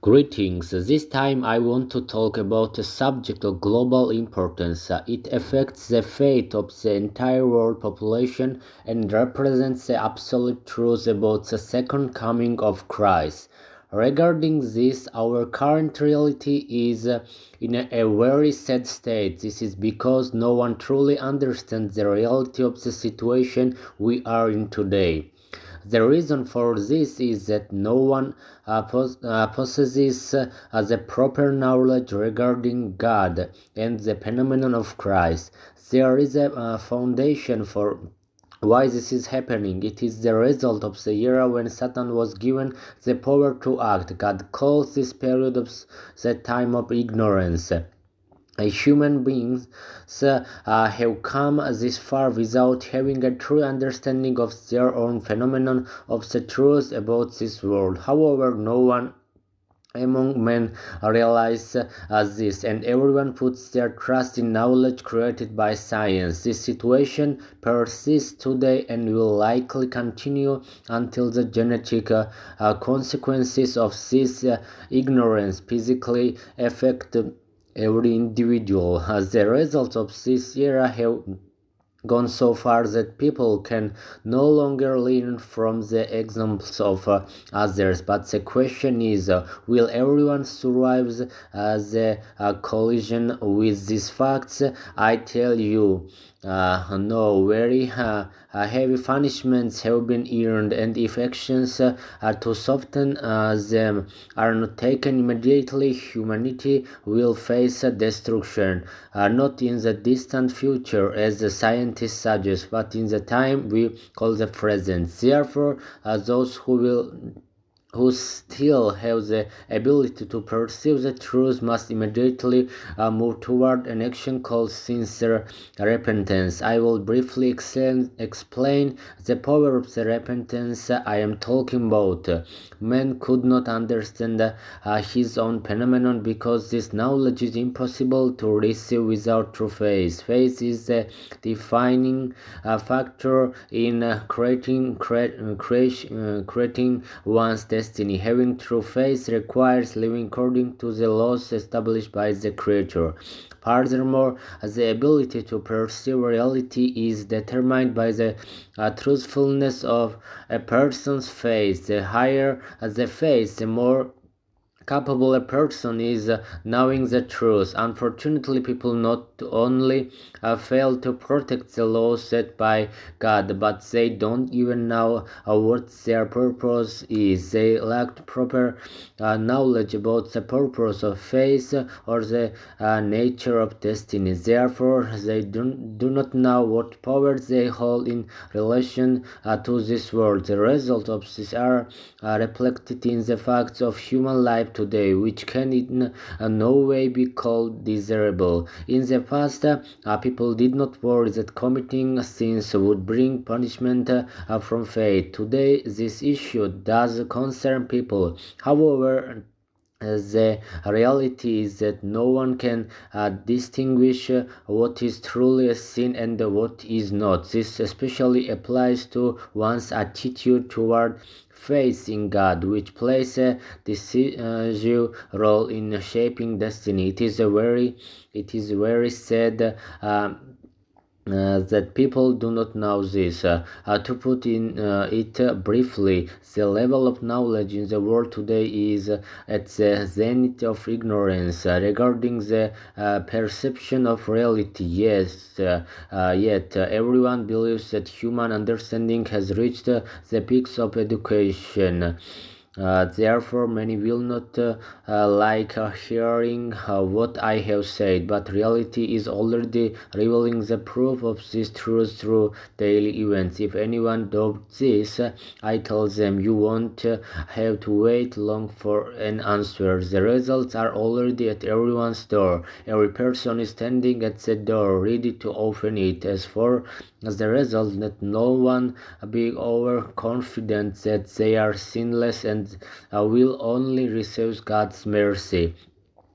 Greetings. This time I want to talk about a subject of global importance. It affects the fate of the entire world population and represents the absolute truth about the second coming of Christ. Regarding this, our current reality is in a very sad state. This is because no one truly understands the reality of the situation we are in today. The reason for this is that no one possesses the proper knowledge regarding God and the phenomenon of Christ. There is a foundation for why this is happening. It is the result of the era when Satan was given the power to act. God calls this period of the time of ignorance. Human beings have come this far without having a true understanding of their own phenomenon, of the truth about this world. However, no one among men realize this, and everyone puts their trust in knowledge created by science. This situation persists today and will likely continue until the genetic consequences of this ignorance physically affect every individual. The results of this era have gone so far that people can no longer learn from the examples of others. But the question is, will everyone survive the collision with these facts? I tell you, no. Very heavy punishments have been earned, and if actions to soften them are not taken immediately, humanity will face destruction, not in the distant future as the scientists suggest, but in the time we call the present. Therefore, those who still have the ability to perceive the truth must immediately move toward an action called sincere repentance. I will briefly explain the power of the repentance I am talking about. Man could not understand his own phenomenon because this knowledge is impossible to receive without true faith. Faith is the defining factor in creating one's destiny. Having true faith requires living according to the laws established by the Creator. Furthermore, the ability to perceive reality is determined by the truthfulness of a person's faith. The higher the faith, the more capable a person is knowing the truth. Unfortunately, people not only fail to protect the laws set by God, but they don't even know what their purpose is. They lack proper knowledge about the purpose of faith or the nature of destiny. Therefore, they do not know what power they hold in relation to this world. The results of this are reflected in the facts of human life today, which can in no way be called desirable. In the past, people did not worry that committing sins would bring punishment from fate. Today, this issue does concern people. However, the reality is that no one can distinguish what is truly a sin and what is not. This especially applies to one's attitude toward faith in God, which plays a decisive role in shaping destiny. It is very sad that people do not know this. To put it briefly, the level of knowledge in the world today is at the zenith of ignorance regarding the perception of reality. Yes, yet everyone believes that human understanding has reached the peaks of education. Therefore, many will not like hearing what I have said, but reality is already revealing the proof of this truth through daily events. If anyone doubts this, I tell them you won't have to wait long for an answer. The results are already at everyone's door. Every person is standing at the door, ready to open it. As for the result, let no one be overconfident that they are sinless and will only receive God's mercy.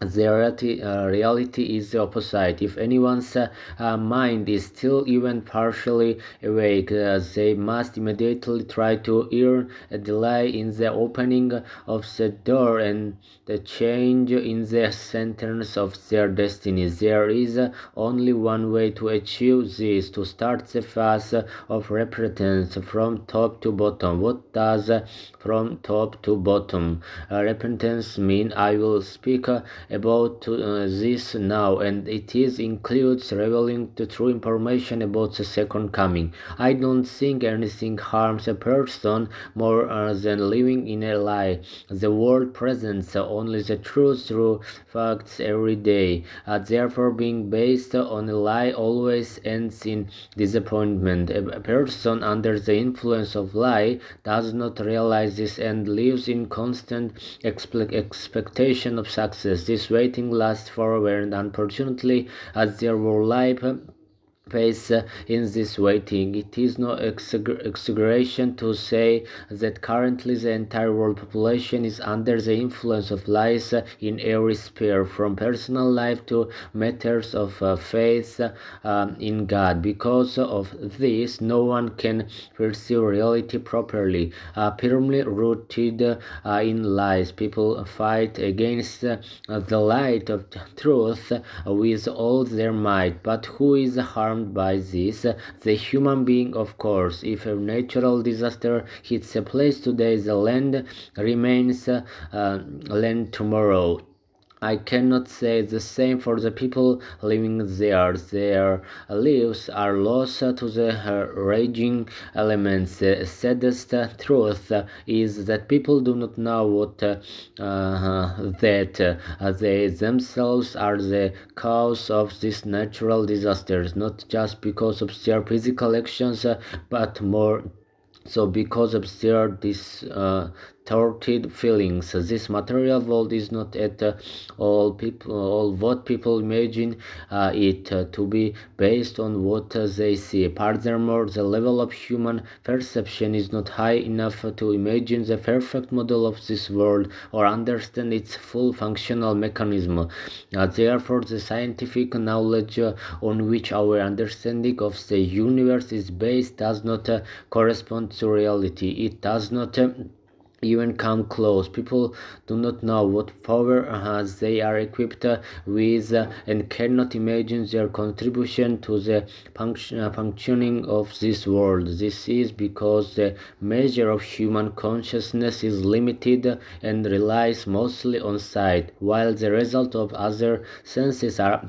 The reality is the opposite. If anyone's mind is still even partially awake, they must immediately try to earn a delay in the opening of the door and the change in the sentence of their destiny. There is only one way to achieve this: to start the phase of repentance from top to bottom. What does from top to bottom repentance mean? I will speak about this now, and it includes revealing the true information about the second coming. I don't think anything harms a person more than living in a lie. The world presents only the truth through facts every day. Therefore, being based on a lie always ends in disappointment. A person under the influence of lie does not realize this and lives in constant expectation of success. This waiting lasts forever, and unfortunately, as their whole life pace in this waiting. It is no exaggeration to say that currently the entire world population is under the influence of lies in every sphere, from personal life to matters of faith in God. Because of this, no one can perceive reality properly. Firmly rooted in lies, people fight against the light of truth with all their might. But who is harmed by this? The human being, of course. If a natural disaster hits a place today, the land remains land tomorrow. I cannot say the same for the people living there. Their lives are lost to the raging elements. The saddest truth is that people do not know what that they themselves are the cause of these natural disasters, not just because of their physical actions, but more so because of their distorted feelings. This material world is not at all what people imagine it to be, based on what they see. Furthermore, the level of human perception is not high enough to imagine the perfect model of this world or understand its full functional mechanism. Therefore, the scientific knowledge on which our understanding of the universe is based does not correspond to reality. It does not even come close. People do not know what power they are equipped with and cannot imagine their contribution to the functioning of this world. This is because the measure of human consciousness is limited and relies mostly on sight, while the result of other senses are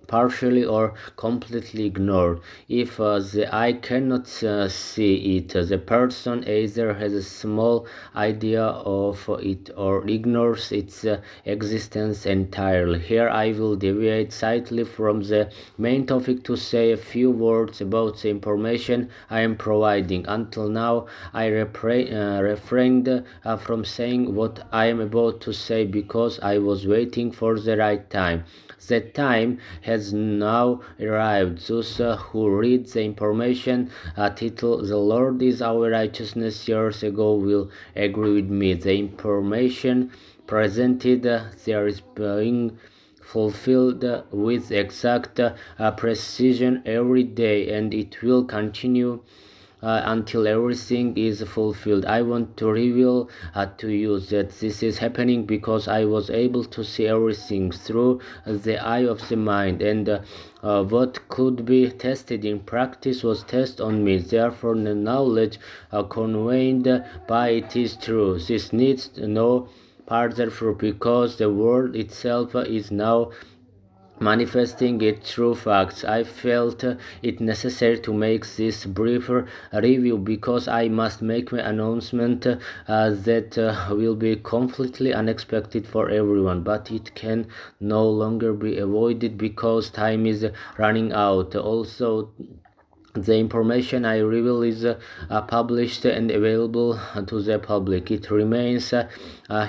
partially or completely ignored. If the eye cannot see it, the person either has a small idea of it or ignores its existence entirely. Here I will deviate slightly from the main topic to say a few words about the information I am providing. Until now, I refrained from saying what I am about to say because I was waiting for the right time. That time has now arrived. Those who read the information titled "The Lord is our righteousness" years ago will agree with me. The information presented there is being fulfilled with exact precision every day, and it will continue until everything is fulfilled. I want to reveal to you that this is happening because I was able to see everything through the eye of the mind, and what could be tested in practice was tested on me. Therefore, the knowledge conveyed by it is true. This needs no further proof because the world itself is now manifesting its true facts. I felt it necessary to make this brief review because I must make my announcement that will be completely unexpected for everyone, but it can no longer be avoided because time is running out. Also, the information I reveal is published and available to the public. It remains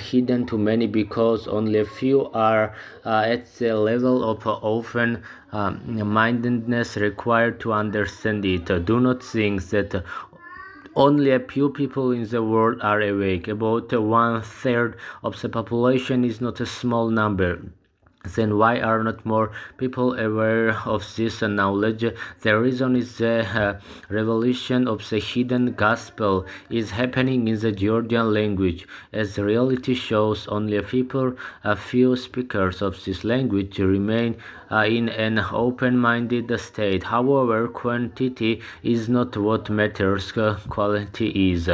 hidden to many because only a few are at the level of open-mindedness required to understand it. Do not think that only a few people in the world are awake. About 1/3 of the population is not a small number. Then why are not more people aware of this knowledge? The reason is the revelation of the hidden gospel is happening in the Georgian language. As reality shows, only a few speakers of this language remain in an open-minded state. However, quantity is not what matters, quality is.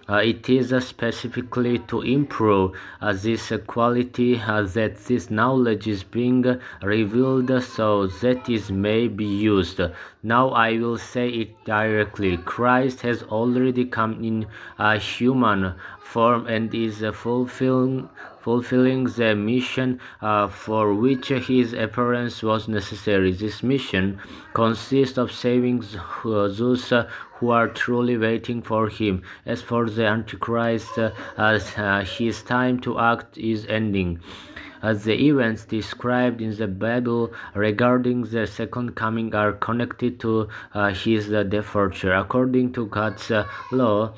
It is specifically to improve this quality that this knowledge is being revealed so that it may be used. Now I will say it directly. Christ has already come in human form and is fulfilling the mission for which his appearance was necessary. This mission consists of saving those who are truly waiting for him. As for the Antichrist, his time to act is ending. The events described in the Bible regarding the second coming are connected to his departure. According to God's law,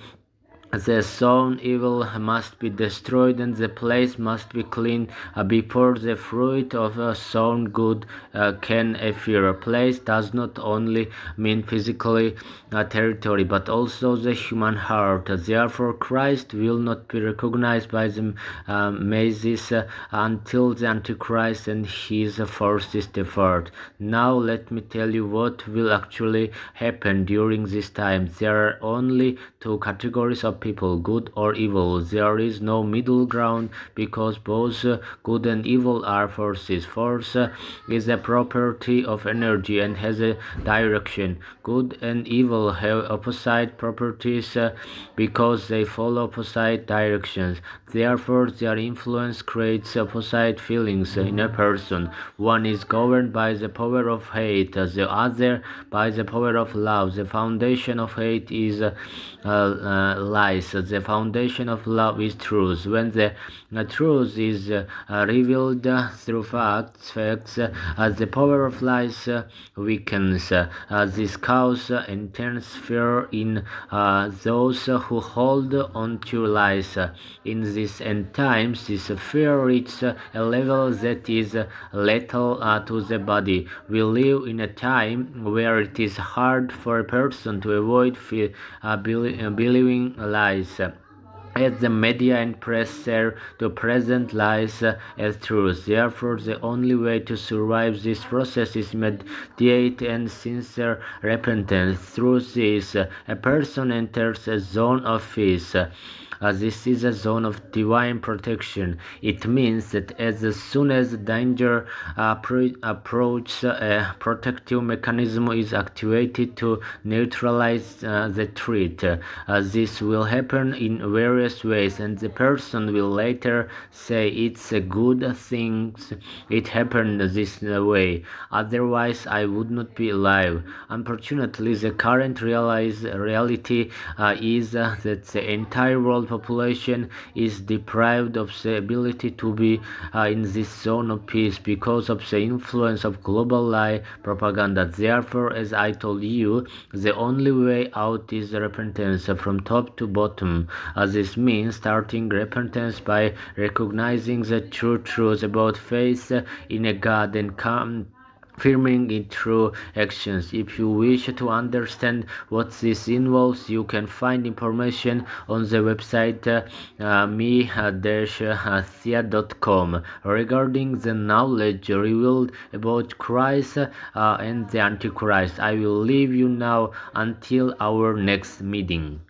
the sown evil must be destroyed and the place must be clean before the fruit of sown good can appear. A place does not only mean physically territory but also the human heart. Therefore, Christ will not be recognized by the masses until the Antichrist and his forces depart. Now let me tell you what will actually happen during this time. There are only two categories of people, good or evil. There is no middle ground because both good and evil are forces. Force is a property of energy and has a direction. Good and evil have opposite properties because they follow opposite directions. Therefore, their influence creates opposite feelings in a person. One is governed by the power of hate, the other by the power of love. The foundation of hate is lies. The foundation of love is truth. When the truth is revealed through facts, the power of lies weakens. This causes intense fear in those who hold on to lies. In these end times, this fear reaches a level that is lethal to the body. We live in a time where it is hard for a person to avoid believing lies, as the media and press serve to present lies as truth. Therefore, the only way to survive this process is immediate and sincere repentance. Through this, a person enters a zone of peace. This is a zone of divine protection. It means that as soon as danger approaches, a protective mechanism is activated to neutralize the threat. This will happen in various ways, and the person will later say it's a good thing it happened this way. Otherwise, I would not be alive. Unfortunately, the current reality is that the entire world population is deprived of the ability to be in this zone of peace because of the influence of global lie propaganda. Therefore, as I told you, the only way out is repentance from top to bottom. This means starting repentance by recognizing the true truth about faith in a God and confirming it through actions. If you wish to understand what this involves, you can find information on the website me-sia.com regarding the knowledge revealed about Christ and the Antichrist. I will leave you now until our next meeting.